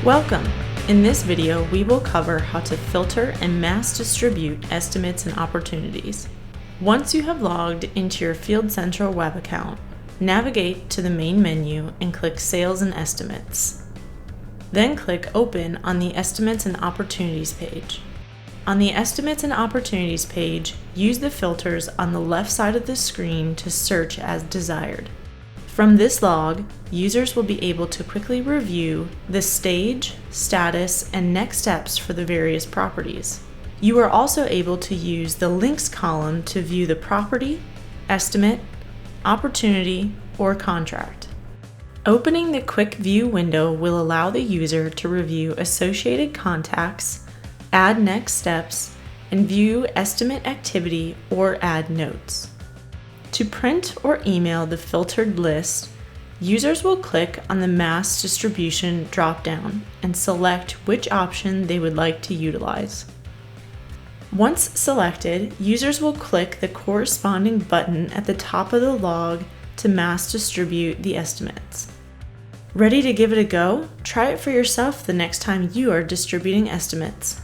Welcome! In this video, we will cover how to filter and mass distribute estimates and opportunities. Once you have logged into your Field Central web account, navigate to the main menu and click Sales and Estimates. Then click Open on the Estimates and Opportunities page. On the Estimates and Opportunities page, use the filters on the left side of the screen to search as desired. From this log, users will be able to quickly review the stage, status, and next steps for the various properties. You are also able to use the links column to view the property, estimate, opportunity, or contract. Opening the Quick View window will allow the user to review associated contacts, add next steps, and view estimate activity or add notes. To print or email the filtered list, users will click on the Mass Distribution drop-down and select which option they would like to utilize. Once selected, users will click the corresponding button at the top of the log to mass distribute the estimates. Ready to give it a go? Try it for yourself the next time you are distributing estimates.